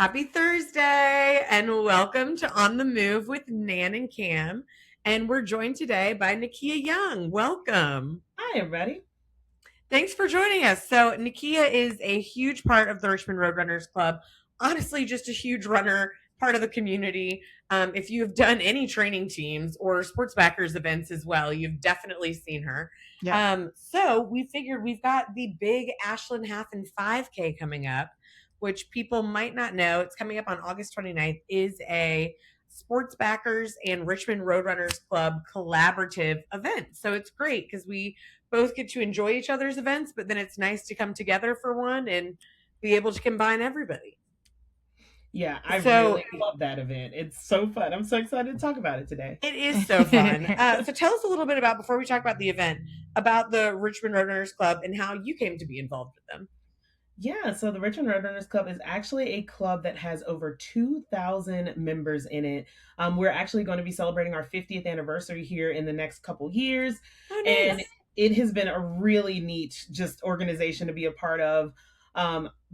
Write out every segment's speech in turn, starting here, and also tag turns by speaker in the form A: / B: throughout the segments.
A: Happy Thursday and welcome to On the Move with Nan and Cam. And we're joined today by Nikkia Young. Welcome.
B: Hi, everybody.
A: Thanks for joining us. So Nikkia is a huge part of the Richmond Road Runners Club. Honestly, just a huge runner, part of the community. If you've done any training teams or Sports Backers events as well, you've definitely seen her.
C: Yeah.
A: So we figured we've got the big Ashland Half and 5K coming up, which people might not know. It's coming up on August 29th, is a Sports Backers and Richmond Road Runners Club collaborative event. So it's great because we both get to enjoy each other's events, but then it's nice to come together for one and be able to combine everybody.
B: Yeah, I really love that event. It's so fun. I'm so excited to talk about it today.
A: It is so fun. So tell us a little bit about, before we talk about the event, about the Richmond Road Runners Club and how you came to be involved with them.
B: Yeah, so the Richmond Road Runners Club is actually a club that has over 2,000 members in it. We're actually going to be celebrating our 50th anniversary here in the next couple years.
A: Oh, nice.
B: And it has been a really neat just organization to be a part of.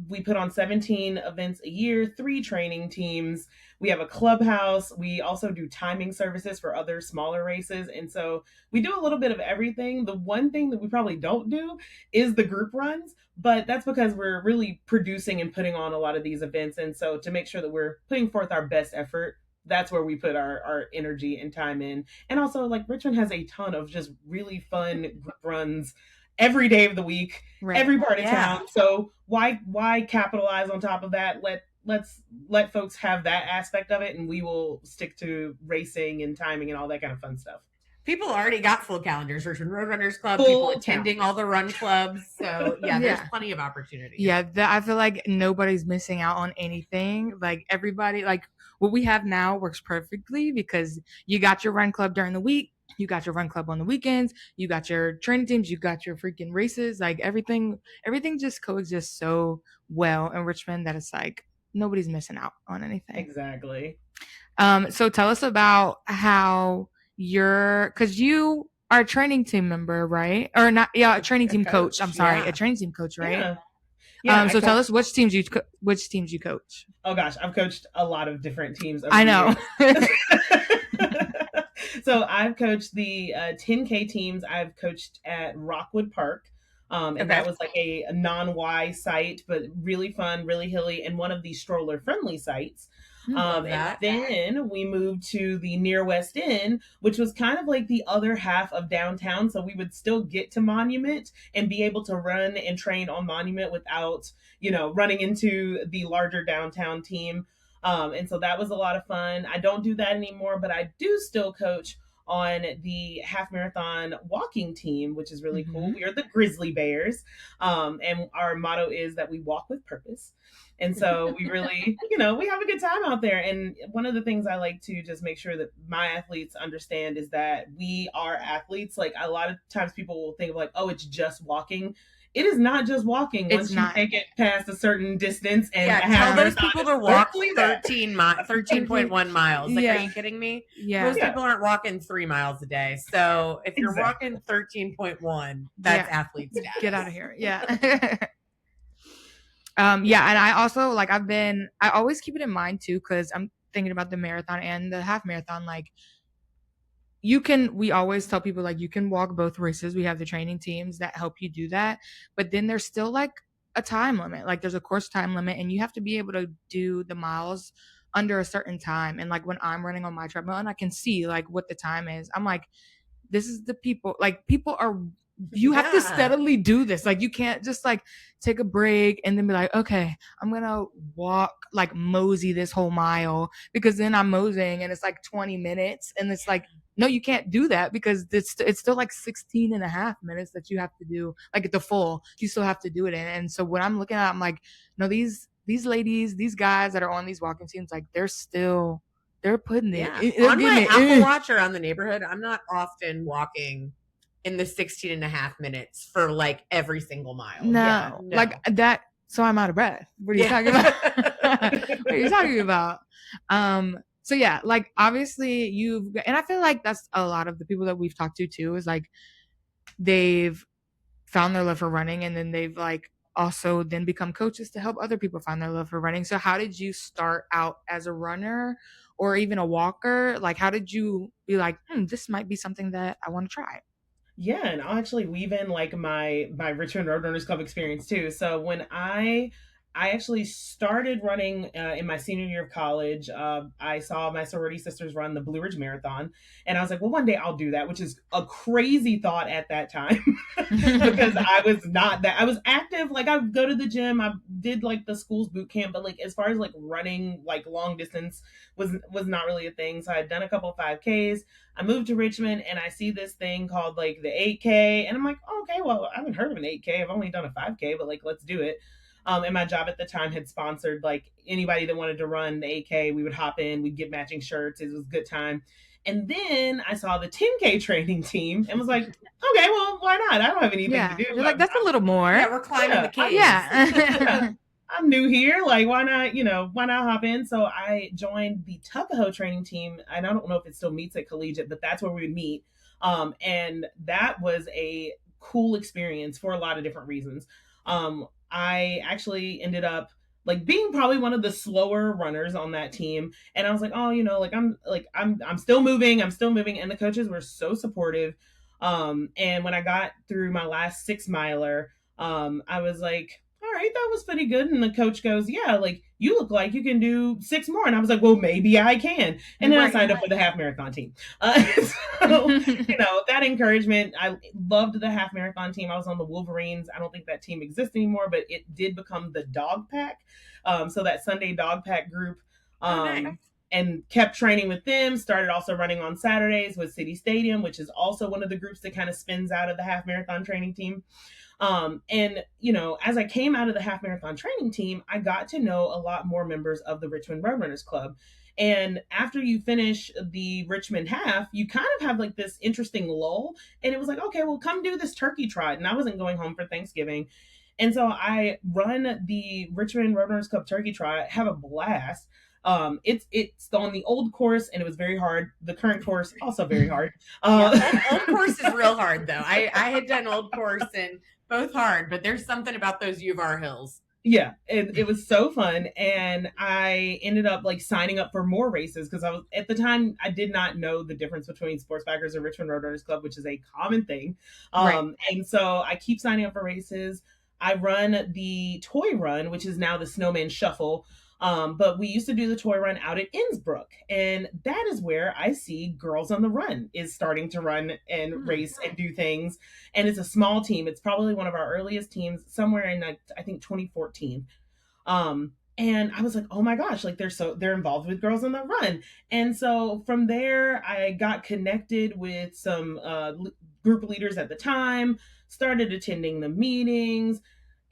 B: We put on 17 events a year, 3 training teams. We have a clubhouse. We also do timing services for other smaller races. And so we do a little bit of everything. The one thing that we probably don't do is the group runs, but that's because we're really producing and putting on a lot of these events. And so to make sure that we're putting forth our best effort, that's where we put our energy and time in. And also, like, Richmond has a ton of just really fun group runs every day of the week, right. Every part of town. So why capitalize on top of that? Let's let folks have that aspect of it, and we will stick to racing and timing and all that kind of fun stuff.
A: People already got full calendars. Richmond Road Runners Club, people attending all the run clubs. So there's plenty of opportunity.
C: Yeah, I feel like nobody's missing out on anything. Like everybody, like what we have now works perfectly because you got your run club during the week. You got your run club on the weekends. You got your training teams. You got your freaking races. Like everything just coexists so well in Richmond that it's like nobody's missing out on anything.
B: Exactly.
C: So tell us about how because you are a training team member, right? Or not? Yeah, a training team coach. I'm sorry, a training team coach, right? Yeah. So tell us which teams you coach.
B: Oh gosh, I've coached a lot of different teams.
C: I know.
B: So I've coached the 10K teams. I've coached at Rockwood Park. And that was like a non-Y site, but really fun, really hilly, and one of the stroller-friendly sites. And then we moved to the Near West End, which was kind of like the other half of downtown. So we would still get to Monument and be able to run and train on Monument without, running into the larger downtown team. And so that was a lot of fun. I don't do that anymore, but I do still coach on the half marathon walking team, which is really cool. We are the Grizzly Bears. And our motto is that we walk with purpose. And so we really, we have a good time out there. And one of the things I like to just make sure that my athletes understand is that we are athletes. Like a lot of times people will think of like, oh, it's just walking. It is not just walking. Once you take it past a certain distance and
A: tell those people to walk 13.1 miles. Like, are you kidding me?
C: Yeah.
A: Most people aren't walking 3 miles a day. So if you're walking 13.1, that's athlete status.
C: Get out of here. Yeah. And I also I always keep it in mind too, because I'm thinking about the marathon and the half marathon. Like we always tell people like you can walk both races. We have the training teams that help you do that, but then there's still like a time limit. Like there's a course time limit, and you have to be able to do the miles under a certain time. And like when I'm running on my treadmill and I can see like what the time is, I'm like, this is the people. Like people are. You have to steadily do this. Like you can't just like take a break and then be like, okay, I'm gonna walk like mosey this whole mile, because then I'm moseying and it's like 20 minutes and it's like, no, you can't do that because it's still like 16 and a half minutes that you have to do, like at the full, you still have to do it in. And so when I'm looking at it, I'm like, no, these ladies, these guys that are on these walking teams, like they're putting it.
A: On my Apple Watch around the neighborhood, I'm not often walking in the 16 and a half minutes for like every single mile.
C: No. Like that. So I'm out of breath. What are you talking about? What are you talking about? So yeah, like obviously and I feel like that's a lot of the people that we've talked to too, is like they've found their love for running and then they've like also then become coaches to help other people find their love for running. So how did you start out as a runner or even a walker? Like, how did you be like, this might be something that I want to try?
B: Yeah, and I'll actually weave in like my Richmond Road Runners Club experience too. So when I actually started running in my senior year of college, I saw my sorority sisters run the Blue Ridge Marathon, and I was like, well, one day I'll do that, which is a crazy thought at that time because I was not that I was active. Like I would go to the gym, I did like the school's boot camp, but like as far as like running like long distance was not really a thing. So I had done a couple of 5Ks. I moved to Richmond and I see this thing called like the 8K. And I'm like, oh, okay, well, I haven't heard of an 8K. I've only done a 5K, but like, let's do it. And my job at the time had sponsored like anybody that wanted to run the 8K. We would hop in, we'd get matching shirts. It was a good time. And then I saw the 10K training team and was like, okay, well, why not? I don't have anything to do.
C: You're like, that's a little more.
A: Yeah, we're climbing the caves.
C: Yeah.
B: I'm new here. Like, why not, why not hop in? So I joined the Tuckahoe training team. And I don't know if it still meets at Collegiate, but that's where we would meet. And that was a cool experience for a lot of different reasons. I actually ended up like being probably one of the slower runners on that team. And I was like, oh, I'm still moving. I'm still moving. And the coaches were so supportive. And when I got through my last 6-miler, I was like, all right, that was pretty good. And the coach goes, yeah, like you look like you can do 6 more. And I was like, well, maybe I can. And then I signed up for the half marathon team. So, that encouragement, I loved the half marathon team. I was on the Wolverines. I don't think that team exists anymore, but it did become the dog pack. So that Sunday dog pack group,
A: nice.
B: and kept training with them, started also running on Saturdays with City Stadium, which is also one of the groups that kind of spins out of the half marathon training team. And as I came out of the half marathon training team, I got to know a lot more members of the Richmond Road Runners Club. And after you finish the Richmond half, you kind of have like this interesting lull. And it was like, okay, well, come do this turkey trot. And I wasn't going home for Thanksgiving. And so I run the Richmond Road Runners Club turkey trot, have a blast. It's on the old course and it was very hard. The current course also very hard.
A: Old course is real hard though. I had done old course and both hard, but there's something about those U of R hills.
B: Yeah, it was so fun. And I ended up like signing up for more races because I was at the time I did not know the difference between Sports Backers and Richmond Road Runners Club, which is a common thing.
C: Right.
B: And so I keep signing up for races. I run the toy run, which is now the Snowman Shuffle. But we used to do the toy run out at Innsbruck. And that is where I see Girls on the Run is starting to run and race and do things. And it's a small team. It's probably one of our earliest teams, somewhere in like, I think 2014. And I was like, oh my gosh, like they're involved with Girls on the Run. And so from there, I got connected with some group leaders at the time, started attending the meetings,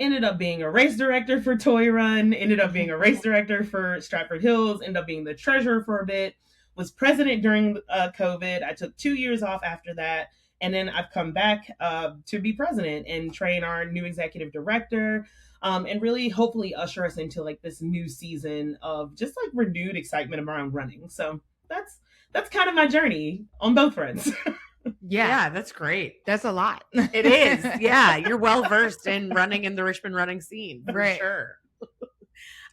B: ended up being a race director for Toy Run, ended up being a race director for Stratford Hills, ended up being the treasurer for a bit, was president during COVID. I took 2 years off after that. And then I've come back to be president and train our new executive director, and really hopefully usher us into like this new season of just like renewed excitement around running. So that's kind of my journey on both fronts.
A: Yeah, that's great.
C: That's a lot.
A: It is. Yeah, you're well versed in running in the Richmond running scene, for sure.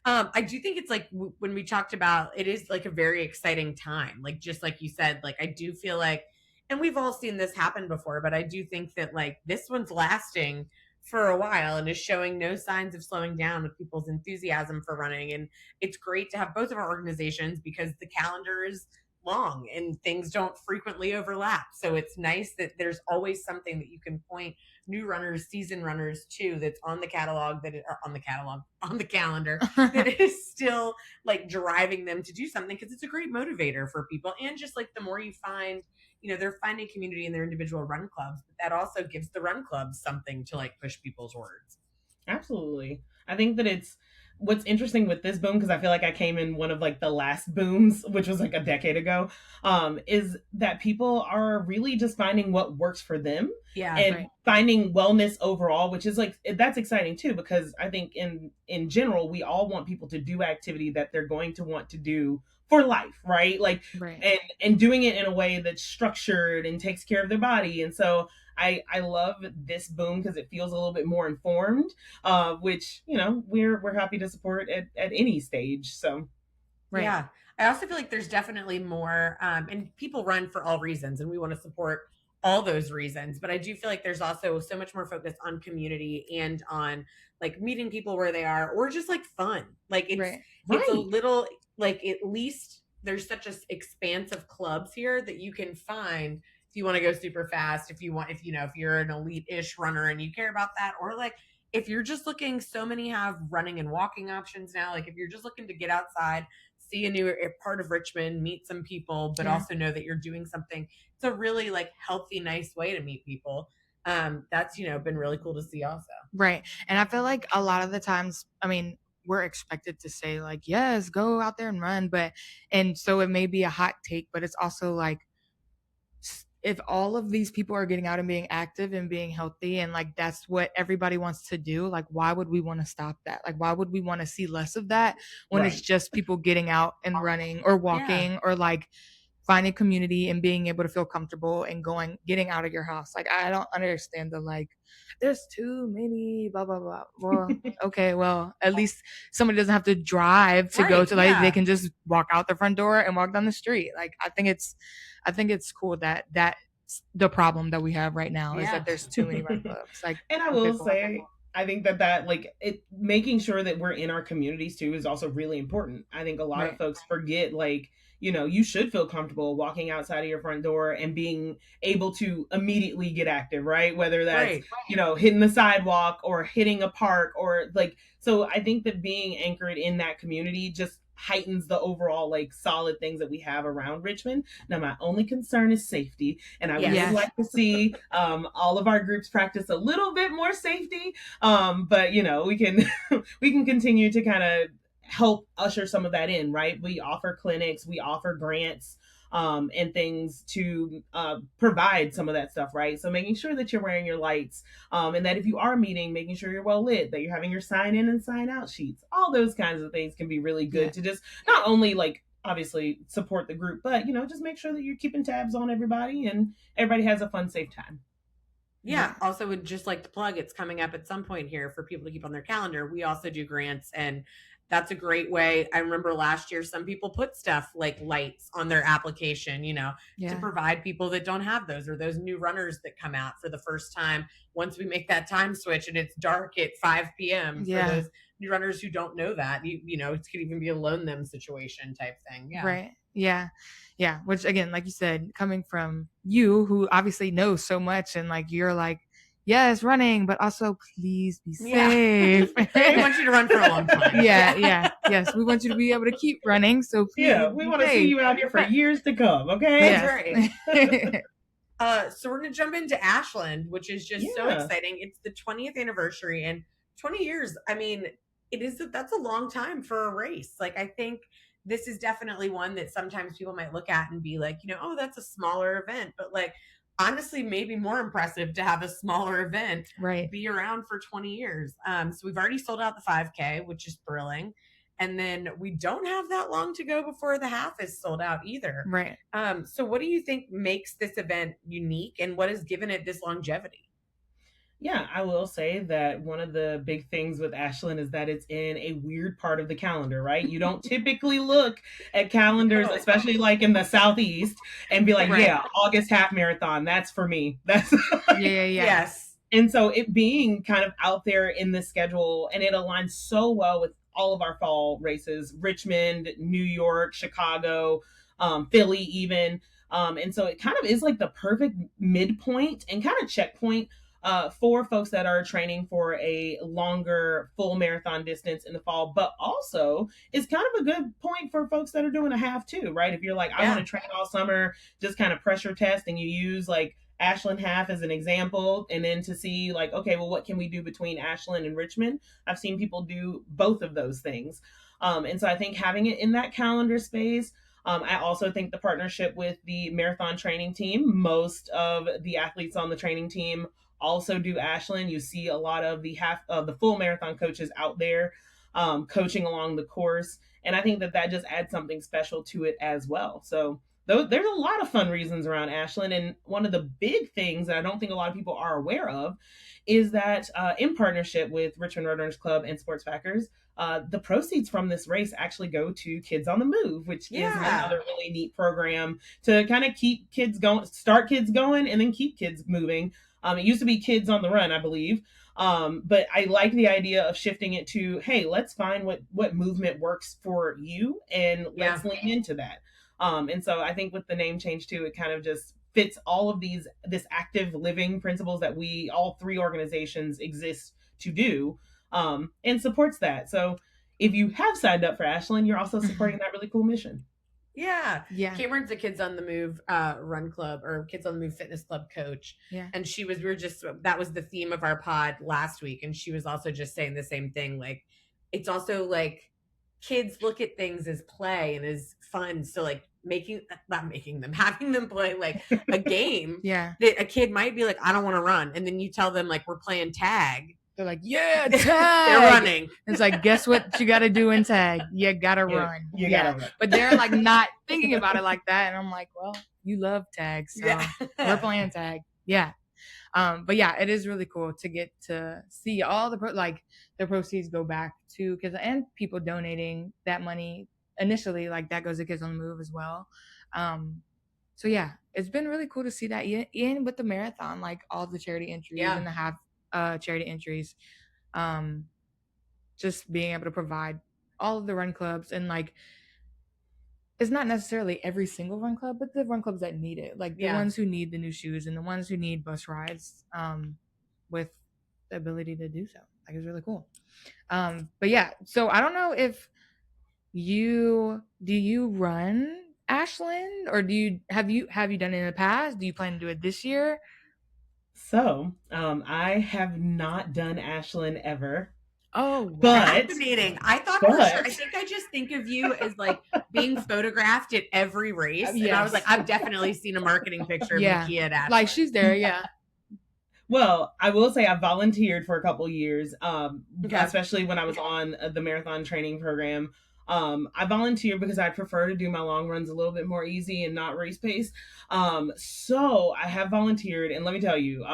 A: I do think it's like when we talked about it is like a very exciting time. Like just like you said, like I do feel like, and we've all seen this happen before, but I do think that like this one's lasting for a while and is showing no signs of slowing down with people's enthusiasm for running. And it's great to have both of our organizations because the calendar is long and things don't frequently overlap. So it's nice that there's always something that you can point new runners, season runners to that's on the catalog on the calendar that is still like driving them to do something because it's a great motivator for people. And just like the more you find, they're finding community in their individual run clubs, but that also gives the run clubs something to like push people towards.
B: Absolutely. I think that it's what's interesting with this boom, because I feel like I came in one of like the last booms, which was like a decade ago, is that people are really just finding what works for them and finding wellness overall, which is like, that's exciting too, because I think in general, we all want people to do activity that they're going to want to do for life, right? Like, and doing it in a way that's structured and takes care of their body. And so I love this boom because it feels a little bit more informed, which, we're happy to support at any stage. So.
C: Right.
A: Yeah. I also feel like there's definitely more, and people run for all reasons, and we want to support all those reasons. But I do feel like there's also so much more focus on community and on like meeting people where they are, or just like fun. Like it's a
B: Right.
A: little like at least there's such a expanse of clubs here that you can find if you want to go super fast, if you want, if you're an elite-ish runner and you care about that, or like if you're just looking, so many have running and walking options now. Like if you're just looking to get outside, see a new part of Richmond, meet some people, but also know that you're doing something. It's a really like healthy, nice way to meet people. That's, been really cool to see also.
C: Right. And I feel like a lot of the times, I mean, we're expected to say like, yes, go out there and run. And so it may be a hot take, but it's also like, if all of these people are getting out and being active and being healthy and like that's what everybody wants to do, like why would we want to stop that? Like why would we want to see less of that when it's just people getting out and running or walking or like finding community and being able to feel comfortable and getting out of your house? Like I don't understand the like there's too many blah blah blah. Well, okay, well at least somebody doesn't have to drive to go to like they can just walk out the front door and walk down the street. Like I think it's cool that the problem that we have right now is that there's too many run clubs. Like,
B: and I will say, I think that like it making sure that we're in our communities too is also really important. I think a lot of folks forget like, you should feel comfortable walking outside of your front door and being able to immediately get active, right? Whether that's, hitting the sidewalk or hitting a park or like, so I think that being anchored in that community just heightens the overall like solid things that we have around Richmond. Now, my only concern is safety, and I would like to see all of our groups practice a little bit more safety. But we can we can continue to kind of help usher some of that in, right? We offer clinics, we offer grants, and things to provide some of that stuff, right? So making sure that you're wearing your lights, and that if you are meeting, making sure you're well lit, that you're having your sign in and sign out sheets. All those kinds of things can be really good to just not only like obviously support the group, but just make sure that you're keeping tabs on everybody and everybody has a fun, safe time.
A: Yeah. Also would just like to plug, it's coming up at some point here for people to keep on their calendar. We also do grants, and that's a great way. I remember last year, some people put stuff like lights on their application, to provide people that don't have those, or those new runners that come out for the first time. Once we make that time switch and it's dark at 5 p.m. for those new runners who don't know that, it could even be a loan them situation type thing. Yeah.
C: Right. Yeah. Yeah. Which again, like you said, coming from you who obviously knows so much and like, you're like, yes, running, but also please be safe.
A: We want you to run for a long time.
C: Yes, we want you to be able to keep running. So please,
B: we want to see you out here for years to come. Okay,
A: that's right. So we're gonna jump into Ashland, which is just so exciting. It's the 20th anniversary, and 20 years. I mean, that's a long time for a race. Like I think this is definitely one that sometimes people might look at and be like, oh, that's a smaller event, but like. Honestly, maybe more impressive to have a smaller event be around for 20 years. So we've already sold out the 5K, which is thrilling. And then we don't have that long to go before the half is sold out either.
C: Right.
A: So what do you think makes this event unique, and what has given it this longevity?
B: Yeah, I will say that one of the big things with Ashland is that it's in a weird part of the calendar, right? You don't typically look at calendars, especially like in the Southeast, and be like, August half marathon, that's for me. That's
A: yes.
B: And so it being kind of out there in the schedule, and it aligns so well with all of our fall races, Richmond, New York, Chicago, Philly even. And so it kind of is like the perfect midpoint and kind of checkpoint for folks that are training for a longer full marathon distance in the fall, but also it's kind of a good point for folks that are doing a half too, right? If you're like, I want to train all summer, just kind of pressure test, and you use like Ashland Half as an example, and then to see like, okay, well, what can we do between Ashland and Richmond? I've seen people do both of those things. And so I think having it in that calendar space, I also think the partnership with the marathon training team, most of the athletes on the training team also do Ashland. You see a lot of the full marathon coaches out there coaching along the course. And I think that just adds something special to it as well. So there's a lot of fun reasons around Ashland. And one of the big things that I don't think a lot of people are aware of is that in partnership with Richmond Road Runners Club and Sports Backers, the proceeds from this race actually go to Kids on the Move, which is another really neat program to kind of keep kids going, start kids going, and then keep kids moving. It used to be Kids on the Run, I believe. But I like the idea of shifting it to, hey, let's find what movement works for you and let's lean into that. And so I think with the name change too, it kind of just fits all of this active living principles that we all three organizations exist to do, and supports that. So if you have signed up for Ashland, you're also supporting that really cool mission.
A: Yeah. Cameron's a Kids on the Move run club, or Kids on the Move fitness club coach.
C: Yeah.
A: And that was the theme of our pod last week. And she was also just saying the same thing. Like, it's also like kids look at things as play and as fun. So like having them play like a game
C: that
A: a kid might be like, I don't want to run. And then you tell them like, we're playing tag.
C: They're like, yeah, tag.
A: They're running.
C: It's like, guess what you got to do in tag? You got to run.
B: You gotta run.
C: But they're like not thinking about it like that. And I'm like, well, you love tag. So we're playing tag. Yeah. But yeah, it is really cool to get to see all the proceeds go back to kids and people donating that money initially, like that goes to Kids on the Move as well. So yeah, it's been really cool to see that in with the marathon, like all the charity entries and the half charity entries, just being able to provide all of the run clubs, and like it's not necessarily every single run club, but the run clubs that need it, like the ones who need the new shoes and the ones who need bus rides, with the ability to do so. Like, it's really cool. But yeah, so I don't know if do you run Ashland, or have you done it in the past? Do you plan to do it this year?
B: So, I have not done Ashland ever.
C: Oh,
B: but
A: fascinating. I thought for sure. I think I just think of you as like being photographed at every race. Yes. And I was like, I've definitely seen a marketing picture of Nikkia at Ashland.
C: Like, she's there, yeah.
B: Well, I will say I volunteered for a couple years, especially when I was on the marathon training program. I volunteered because I prefer to do my long runs a little bit more easy and not race pace. So I have volunteered, and let me tell you,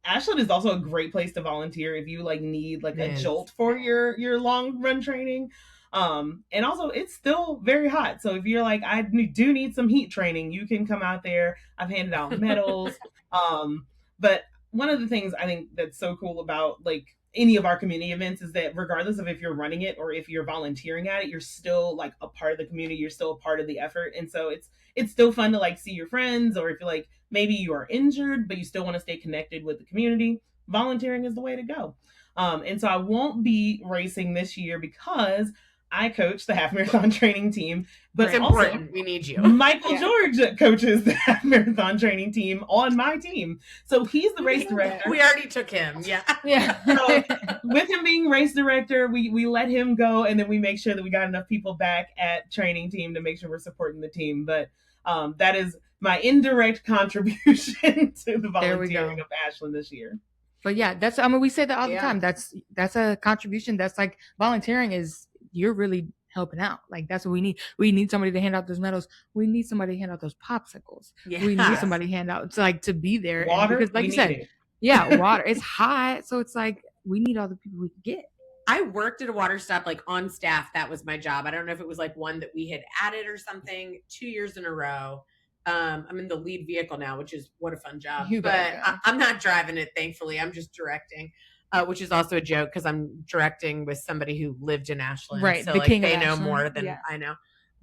B: Ashland is also a great place to volunteer if you like need like a jolt for your long run training. And also it's still very hot. So if you're like, I do need some heat training, you can come out there. I've handed out medals. But one of the things I think that's so cool about like any of our community events is that regardless of if you're running it or if you're volunteering at it, you're still like a part of the community. You're still a part of the effort. And so it's still fun to like see your friends, or if you're like, maybe you are injured, but you still want to stay connected with the community, volunteering is the way to go. And so I won't be racing this year because I coach the half marathon training team, but
A: it's
B: also
A: important. We need you.
B: Michael George coaches the half marathon training team on my team. So he's the race director.
A: We already took him. Yeah.
B: So with him being race director, we let him go, and then we make sure that we got enough people back at training team to make sure we're supporting the team. But that is my indirect contribution to the volunteering of Ashland this year.
C: But yeah, we say that all the time. That's a contribution. That's like volunteering is, you're really helping out. Like, that's what we need. We need somebody to hand out those medals. We need somebody to hand out those popsicles. Yes. We need somebody to hand out to be there.
B: Water,
C: because like you said, water. It's hot, so it's like we need all the people we can get.
A: I worked at a water stop like on staff. That was my job. I don't know if it was like one that we had added or something. 2 years in a row. I'm in the lead vehicle now, which is what a fun job. I'm not driving it, thankfully. I'm just directing. Which is also a joke because I'm directing with somebody who lived in Ashland.
C: Right.
A: So like they know more than I know.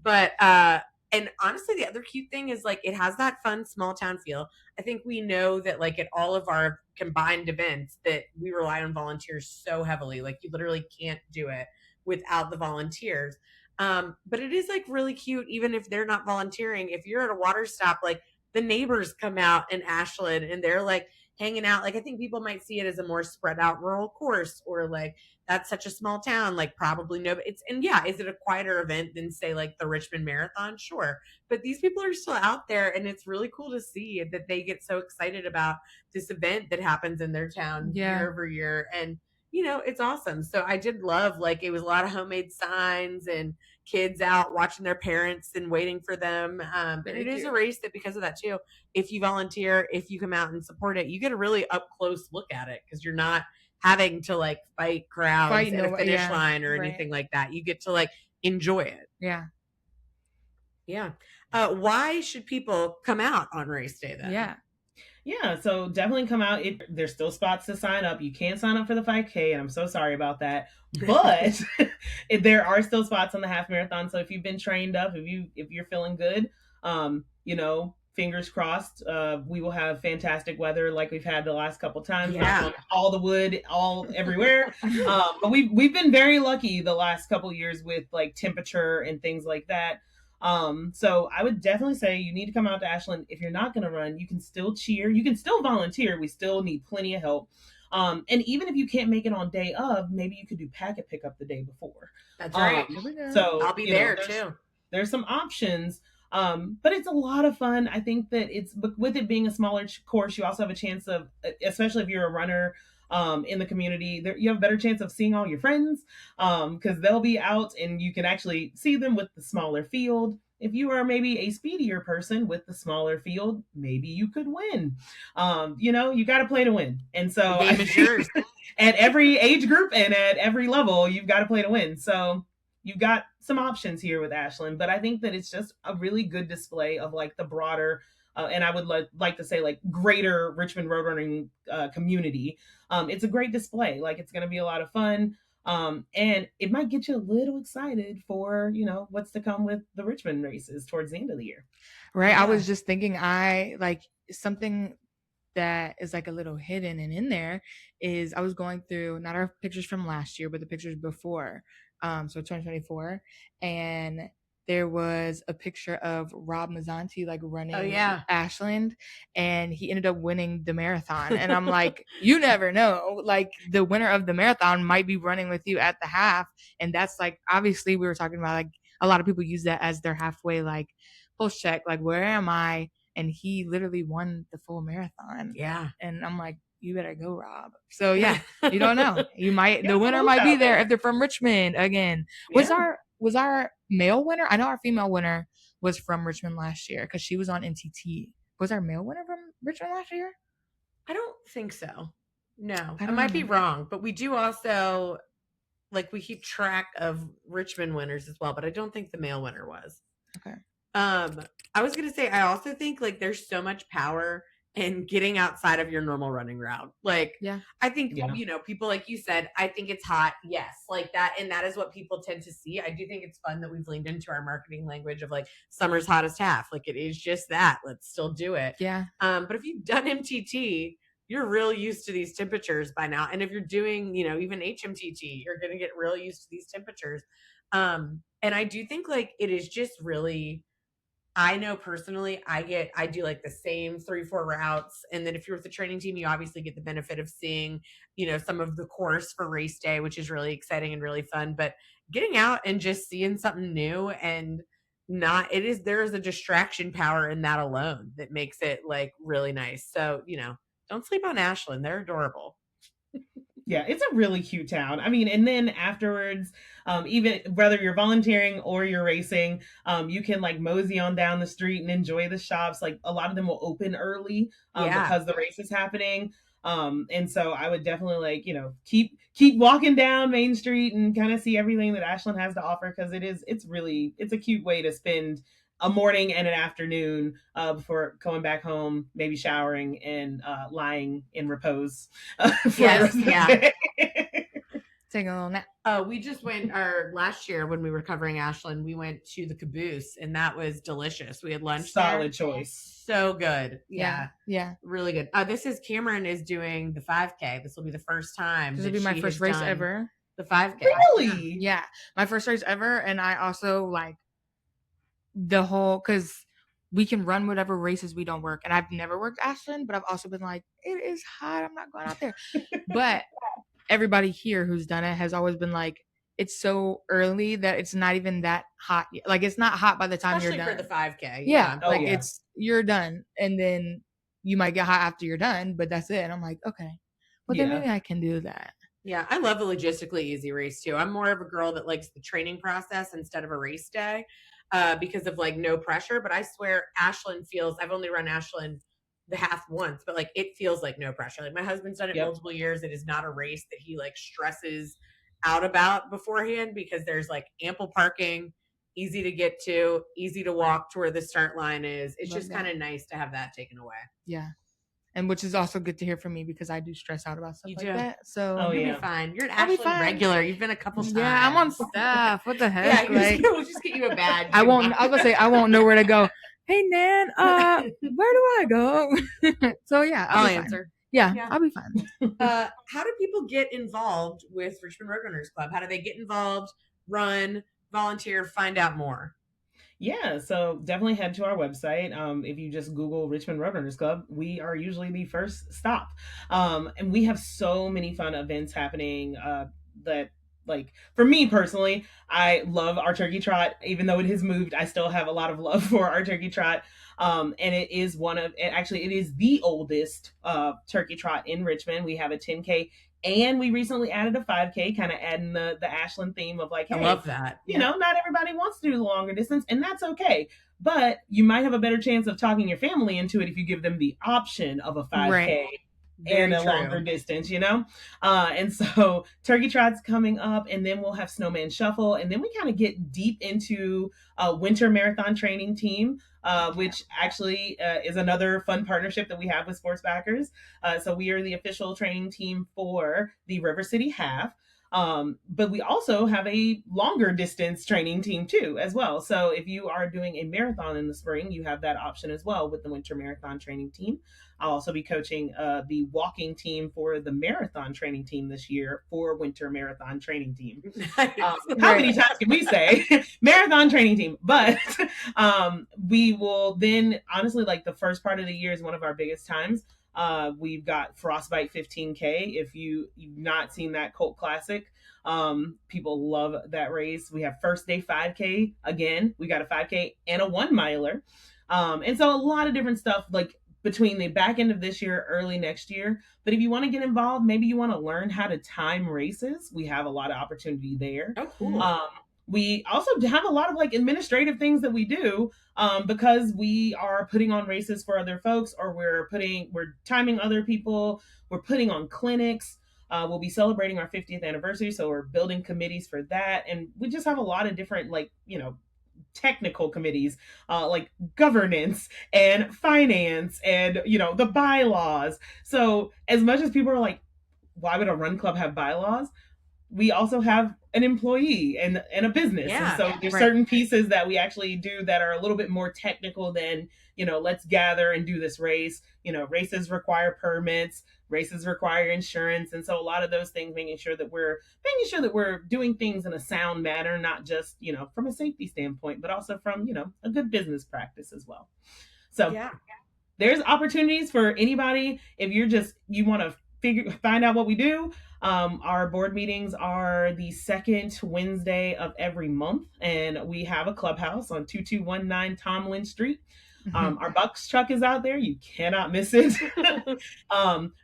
A: But and honestly, the other cute thing is like it has that fun small town feel. I think we know that like at all of our combined events that we rely on volunteers so heavily. Like you literally can't do it without the volunteers. But it is like really cute, even if they're not volunteering. If you're at a water stop, like the neighbors come out in Ashland and they're like hanging out. Like I think people might see it as a more spread out rural course, or like that's such a small town, like probably no. Is it a quieter event than say like the Richmond Marathon? Sure, but these people are still out there, and it's really cool to see that they get so excited about this event that happens in their town year over year, and it's awesome. So I did love, like, it was a lot of homemade signs and kids out watching their parents and waiting for them. And it is a race that, because of that too, if you volunteer, if you come out and support it, you get a really up close look at it, because you're not having to like fight crowds at a finish line or anything like that. You get to like enjoy it.
C: Yeah.
A: Why should people come out on race day then?
B: Yeah, so definitely come out. There's still spots to sign up. You can't sign up for the 5K, and I'm so sorry about that. But there are still spots on the half marathon. So if you've been trained up, if you're feeling good, fingers crossed, we will have fantastic weather like we've had the last couple times.
A: Yeah.
B: All the wood, all everywhere. But we've been very lucky the last couple years with like temperature and things like that. So I would definitely say you need to come out to Ashland. If you're not going to run, you can still cheer. You can still volunteer. We still need plenty of help. And even if you can't make it on day of, maybe you could do packet pickup the day before.
A: That's right.
B: So
A: I'll be there too.
B: There's some options. But it's a lot of fun. I think that with it being a smaller course, you also have a chance of, especially if you're a runner, in the community, you have a better chance of seeing all your friends, because they'll be out and you can actually see them with the smaller field. If you are maybe a speedier person with the smaller field, maybe you could win. You got to play to win. And so
A: the game is yours.
B: At every age group and at every level, you've got to play to win. So you've got some options here with Ashland, but I think that it's just a really good display of like the broader, and I would like to say like greater Richmond road running community. It's a great display. Like, it's going to be a lot of fun. And it might get you a little excited for, what's to come with the Richmond races towards the end of the year.
C: Right. Yeah. I was just thinking, something that is like a little hidden and in there is I was going through not our pictures from last year, but the pictures before. So 2024. And there was a picture of Rob Mazzanti like running Ashland, and he ended up winning the marathon. And I'm like, you never know. Like, the winner of the marathon might be running with you at the half. And that's like, obviously we were talking about like a lot of people use that as their halfway like pulse check, like, where am I? And he literally won the full marathon.
A: Yeah.
C: And I'm like, you better go, Rob. So yeah, you don't know. You might the winner might be there if they're from Richmond again. Yeah. Was our male winner? I know our female winner was from Richmond last year because she was on MTT. Was our male winner from Richmond last year?
A: I don't think so. No, I might be wrong, but we do also we keep track of Richmond winners as well, but I don't think the male winner was.
C: Okay.
A: I was going to say, I also think like there's so much power in getting outside of your normal running route. Like, I think, people, like you said, I think it's hot. Yes. Like that. And that is what people tend to see. I do think it's fun that we've leaned into our marketing language of like summer's hottest half. Like, it is just that. Let's still do it.
C: Yeah.
A: But if you've done MTT, you're real used to these temperatures by now. And if you're doing, even HMTT, you're going to get real used to these temperatures. And I do think like it is just really, I know personally, I do like the same 3-4 routes. And then if you're with the training team, you obviously get the benefit of seeing, some of the course for race day, which is really exciting and really fun. But getting out and just seeing something new and there is a distraction power in that alone that makes it like really nice. So, don't sleep on Ashland. They're adorable.
B: Yeah, it's a really cute town. I mean, and then afterwards, even whether you're volunteering or you're racing, you can like mosey on down the street and enjoy the shops. Like, a lot of them will open early because the race is happening. And so I would definitely keep walking down Main Street and kind of see everything that Ashland has to offer, because it's a cute way to spend a morning and an afternoon before going back home, maybe showering and lying in repose.
C: Taking a little nap.
A: We just went, last year when we were covering Ashland, we went to the Caboose, and that was delicious. We had lunch.
B: Solid choice.
A: So good.
C: Yeah.
A: Really good. Cameron is doing the 5K. This will be the first time.
C: This will be my first race ever.
A: The 5K.
B: Really?
C: Yeah. My first race ever. And I also like the whole, because we can run whatever races we don't work. And I've never worked Ashland, but I've also been like, it is hot. I'm not going out there. But everybody here who's done it has always been like, it's so early that it's not even that hot yet. Like, it's not hot by the time
A: especially
C: you're done.
A: For the 5K.
C: Yeah. You're done. And then you might get hot after you're done, but that's it. And I'm like, okay, well then maybe I can do that.
A: Yeah, I love a logistically easy race too. I'm more of a girl that likes the training process instead of a race day because of like no pressure. But I swear, Ashland feels, I've only run Ashland the half once, but like it feels like no pressure. Like my husband's done it
B: Yep.
A: multiple years. It is not a race that he like stresses out about beforehand because there's like ample parking, easy to get to, easy to walk to where the start line is. It's
C: Love
A: just
C: that.
A: kind of nice to have that taken away.
C: Yeah. And which is also good to hear from me because I do stress out about stuff
A: You
C: like
A: do.
C: that. So
B: Oh,
A: You'll
B: yeah.
A: be fine. You're an
C: I'll be
A: Ashland
C: fine.
A: regular. You've been a couple times.
C: Yeah, I'm on staff. What the heck?
A: Yeah,
C: Like,
A: we'll just get you a badge.
C: I won't. I was gonna say I won't know where to go. Hey Nan, where do I go? So yeah,
A: I'll
C: be fine.
A: answer.
C: Yeah,
A: Yeah.
C: I'll be fine.
A: How do people get involved with Richmond Road Runners Club? How do they get involved, run, volunteer, find out more?
B: Yeah, so definitely head to our website. If you just Google Richmond Road Runners Club, we are usually the first stop. And we have so many fun events happening that, like, for me personally, I love our turkey trot. Even though it has moved, I still have a lot of love for our turkey trot. And it is it is the oldest turkey trot in Richmond. We have a 10K. And we recently added a 5K, kind of adding the Ashland theme of like, hey,
A: I love that.
B: You know, not everybody wants to do the longer distance, and that's okay. But you might have a better chance of talking your family into it if you give them the option of a 5K.
C: Right.
B: And a longer distance, you know? And so Turkey Trot's coming up, and then we'll have Snowman Shuffle, and then we kind of get deep into Winter Marathon Training Team, which actually is another fun partnership that we have with Sports Backers. So we are the official training team for the River City Half. But we also have a longer distance training team too, as well. So if you are doing a marathon in the spring, you have that option as well with the Winter Marathon Training Team. I'll also be coaching the walking team for the marathon training team this year for Winter Marathon Training Team. How many times can we say marathon training team? But we will then, honestly, like the first part of the year is one of our biggest times. We've got Frostbite 15K. If you've not seen that cult classic, people love that race. We have first day 5K. Again, we got a 5K and a 1 miler. And so a lot of different stuff like between the back end of this year, early next year. But if you want to get involved, maybe you want to learn how to time races, we have a lot of opportunity there.
A: Oh, cool.
B: We also have a lot of like administrative things that we do because we are putting on races for other folks, or we're timing other people. We're putting on clinics. We'll be celebrating our 50th anniversary, so we're building committees for that. And we just have a lot of different, like, you know, technical committees like governance and finance and, you know, the bylaws. So as much as people are like, why would a run club have bylaws? We also have an employee and a business.
A: Yeah,
B: and so there's certain pieces that we actually do that are a little bit more technical than, you know, let's gather and do this race. You know, races require permits, races require insurance. And so a lot of those things, making sure that we're doing things in a sound manner, not just, you know, from a safety standpoint, but also from, you know, a good business practice as well. So there's opportunities for anybody. If you want to find out what we do. Our board meetings are the second Wednesday of every month, and we have a clubhouse on 2219 Tomlin Street. Our Bucks truck is out there. You cannot miss it.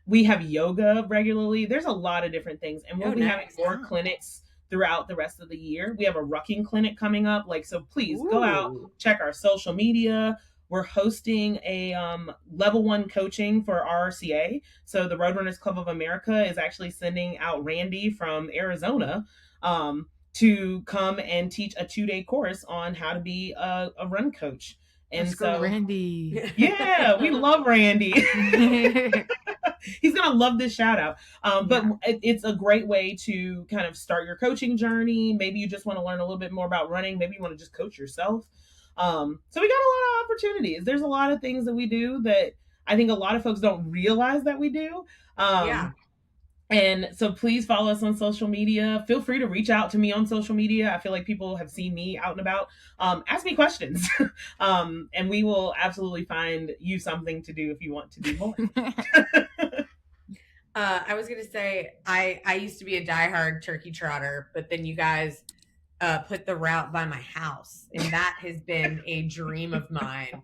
B: We have yoga regularly. There's a lot of different things, and we'll be having more clinics throughout the rest of the year. We have a rucking clinic coming up. So please go out, check our social media. We're hosting a level 1 coaching for RRCA. So the Road Runners Club of America is actually sending out Randy from Arizona to come and teach a 2-day course on how to be a run coach. And
C: Let's go, Randy.
B: Yeah, we love Randy. He's going to love this shout out. But it's a great way to kind of start your coaching journey. Maybe you just want to learn a little bit more about running. Maybe you want to just coach yourself. So we got a lot of opportunities. There's a lot of things that we do that I think a lot of folks don't realize that we do. And so please follow us on social media. Feel free to reach out to me on social media. I feel like people have seen me out and about. Ask me questions. And we will absolutely find you something to do if you want to do more.
A: I was going to say, I used to be a diehard turkey trotter, but then you guys put the route by my house, and that has been a dream of mine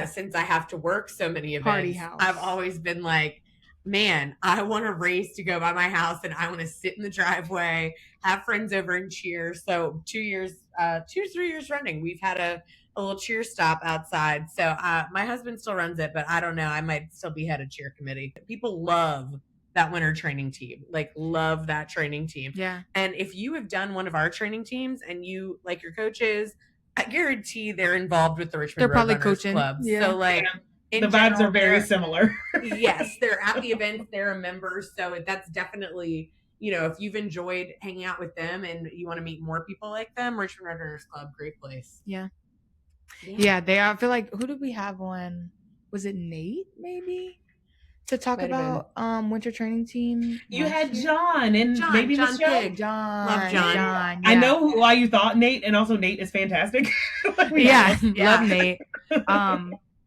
A: since I have to work so many events.
C: Party house.
A: I've always been like, man, I want a race to go by my house and I want to sit in the driveway, have friends over and cheer. So 2 3 years running, we've had a little cheer stop outside. So my husband still runs it, but I don't know. I might still be head of cheer committee. People love that winter training team, like love that training team.
C: Yeah.
A: And if you have done one of our training teams and you like your coaches, I guarantee they're involved with the Richmond Road Runners
C: coaching.
A: Club.
C: Yeah.
A: So like
B: the vibes are very similar.
A: Yes, they're at the events, they're a member. So that's definitely, if you've enjoyed hanging out with them and you want to meet more people like them, Richmond Road Runners Club, great place.
C: Yeah. Yeah, they are. I feel like, who did we have on? Was it Nate, maybe? To talk about winter training team.
B: You had John and maybe
A: John Pig.
C: John.
A: Love John.
C: Yeah.
B: I know why you thought Nate, and also Nate is fantastic.
C: Love Nate.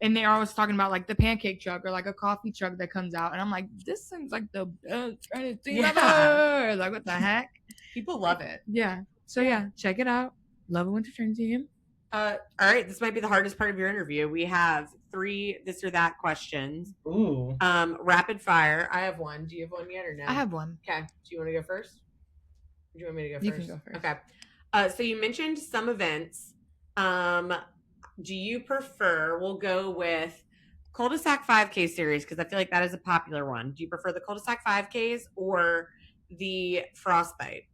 C: And they're always talking about like the pancake truck or like a coffee truck that comes out, and I'm like, this seems like the best training team ever. Like, what the heck?
A: People love it.
C: Yeah. So yeah, check it out. Love a winter training team.
A: All right, this might be the hardest part of your interview. We have 3 this or that questions.
B: Ooh.
A: Rapid fire. I have one. Do you have one yet or no?
C: I have one.
A: Okay. Do you want to go first? Or do you want me to go first?
C: You can go first.
A: Okay. So you mentioned some events. Do you prefer, we'll go with cul-de-sac 5K series, because I feel like that is a popular one. Do you prefer the cul-de-sac 5Ks or the frostbite?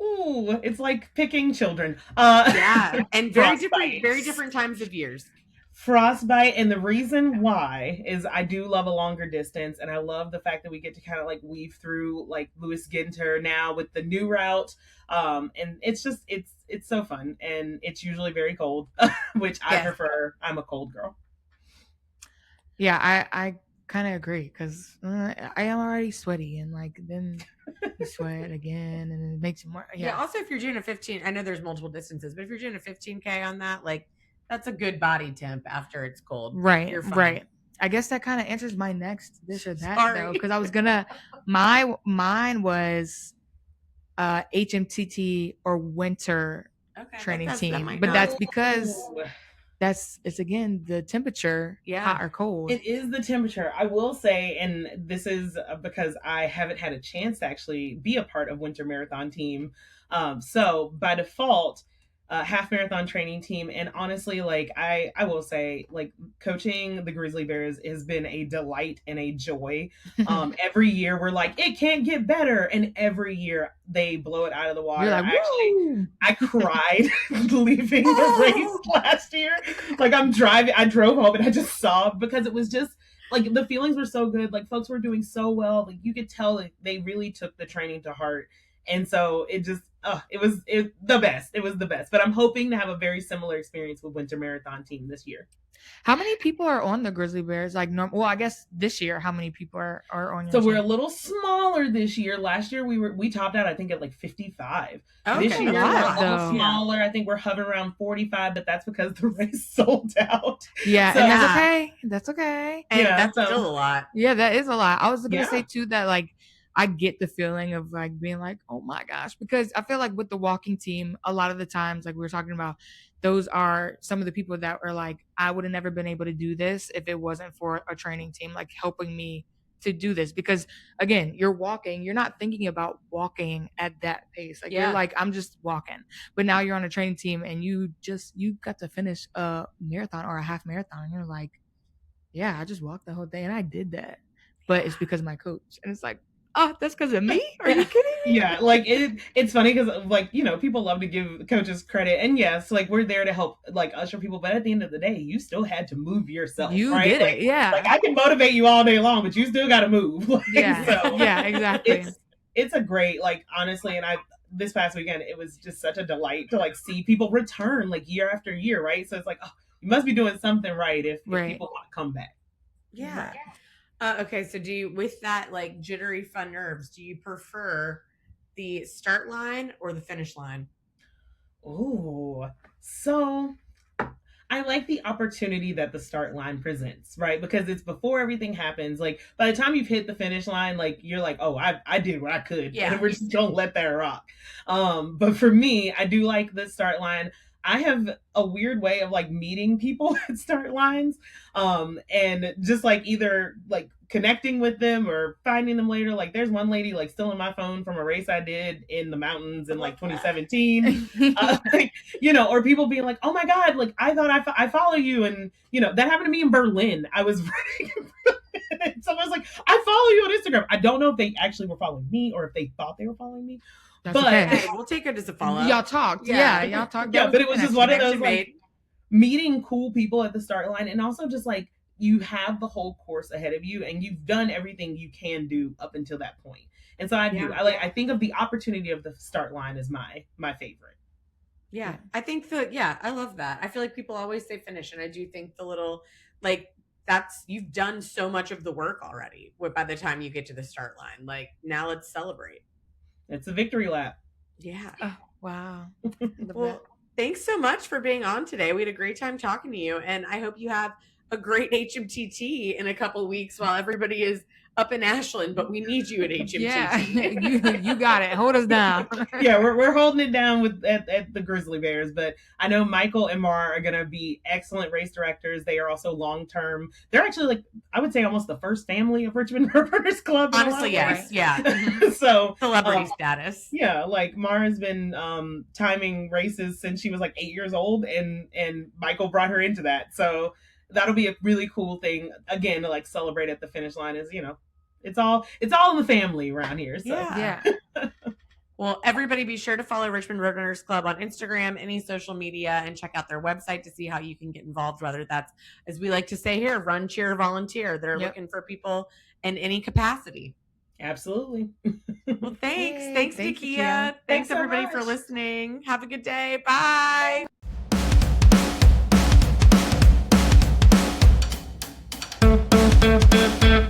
B: Ooh, it's like picking children.
A: Yeah, and very different times of years.
B: Frostbite, and the reason why is I do love a longer distance, and I love the fact that we get to kind of like weave through like Lewis Ginter now with the new route, and it's just it's so fun, and it's usually very cold, which I prefer. I'm a cold girl.
C: Yeah, I kind of agree, because I am already sweaty, and like then you sweat again, and it makes you more.
A: Yeah. Also, if you're doing a 15, I know there's multiple distances, but if you're doing a 15K on that, like, that's a good body temp after it's cold.
C: Right. Right. I guess that kind of answers my next this or that though, because I was gonna mine was HMTT or winter training team, but that's because it's again the temperature, hot or cold.
B: It is the temperature. I will say, and this is because I haven't had a chance to actually be a part of winter marathon team. So by default, half marathon training team, and honestly, like I will say, like coaching the Grizzly Bears has been a delight and a joy. Every year we're like, it can't get better, and every year they blow it out of the water.
C: You're like,
B: I cried leaving the race last year. Like I drove home and I just sobbed because it was just like the feelings were so good. Like folks were doing so well. Like you could tell that they really took the training to heart. And so it just, it was the best. It was the best. But I'm hoping to have a very similar experience with Winter Marathon team this year.
C: How many people are on the Grizzly Bears? Like, well, I guess this year, how many people are on your
B: So
C: team?
B: we're a little smaller this year. Last year we topped out, I think, at like 55.
A: Okay.
B: This year we're a little smaller. I think we're hovering around 45, but that's because the race sold out.
C: Yeah,
B: so,
C: and that's okay. That's okay.
A: And that's still a lot.
C: Yeah, that is a lot. I was gonna say too that like I get the feeling of like being like, oh my gosh, because I feel like with the walking team, a lot of the times, like we were talking about, those are some of the people that are like, I would have never been able to do this if it wasn't for a training team, like helping me to do this. Because again, you're walking, you're not thinking about walking at that pace. Like you're like, I'm just walking. But now you're on a training team and you got to finish a marathon or a half marathon. And you're like, yeah, I just walked the whole day and I did that. But it's because of my coach. And it's like, oh, that's because of me? Are you kidding me?
B: Yeah, like it's funny because like, people love to give coaches credit, and yes, like we're there to help like usher people, but at the end of the day, you still had to move yourself.
C: You
B: right?
C: did it, yeah.
B: Like I can motivate you all day long, but you still got to move. Like,
C: yeah, exactly.
B: It's a great, like honestly, and this past weekend it was just such a delight to like see people return like year after year, right? So it's like, oh, you must be doing something right if people want to come back.
A: Yeah. Okay, so do you, with that like jittery fun nerves, do you prefer the start line or the finish line?
B: Oh, so I like the opportunity that the start line presents, right? Because it's before everything happens. Like by the time you've hit the finish line, like you're like, oh, I did what I could.
A: Yeah.
B: And we're just gonna let that rock. But for me, I do like the start line. I have a weird way of like meeting people at start lines, and just like either like connecting with them or finding them later. Like there's one lady like still in my phone from a race I did in the mountains in like 2017. Like, you know, or people being like, oh my God, like I thought I follow you. And, you know, that happened to me in Berlin. I was running in Berlin. Someone's like, I follow you on Instagram. I don't know if they actually were following me or if they thought they were following me.
C: That's
B: but
C: okay.
A: We'll take it as a follow.
C: Y'all talked. Yeah, y'all talked.
B: Yeah, but it was just one of those
A: Connection
B: like meeting cool people at the start line, and also just like you have the whole course ahead of you and you've done everything you can do up until that point. And so I think of the opportunity of the start line as my favorite.
A: Yeah. I think I love that. I feel like people always say finish, and I do think the little like you've done so much of the work already by the time you get to the start line. Like now let's celebrate.
B: It's a victory lap.
A: Yeah.
C: Oh, wow.
A: Well, thanks so much for being on today. We had a great time talking to you, and I hope you have a great HMTT in a couple of weeks while everybody is up in Ashland, but we need you at HMTT.
C: Yeah, you got it. Hold us down.
B: Yeah, we're holding it down at the Grizzly Bears, but I know Michael and Mar are going to be excellent race directors. They are also long-term. They're actually like, I would say almost the first family of Richmond Road Runners Club.
A: Honestly, yes. Yeah.
B: So
A: celebrity status.
B: Yeah. Like Mar has been timing races since she was like 8 years old, and Michael brought her into that. So that'll be a really cool thing again to like celebrate at the finish line. Is, you know, it's all in the family around here. So.
A: Yeah. Well, everybody be sure to follow Richmond Road Runners Club on Instagram, any social media, and check out their website to see how you can get involved, whether that's, as we like to say here, run, cheer, volunteer. They're looking for people in any capacity.
B: Absolutely.
A: Well, thanks. Thanks, Nikkia. Thanks
B: so
A: everybody
B: much
A: for listening. Have a good day. Bye.
B: Bye.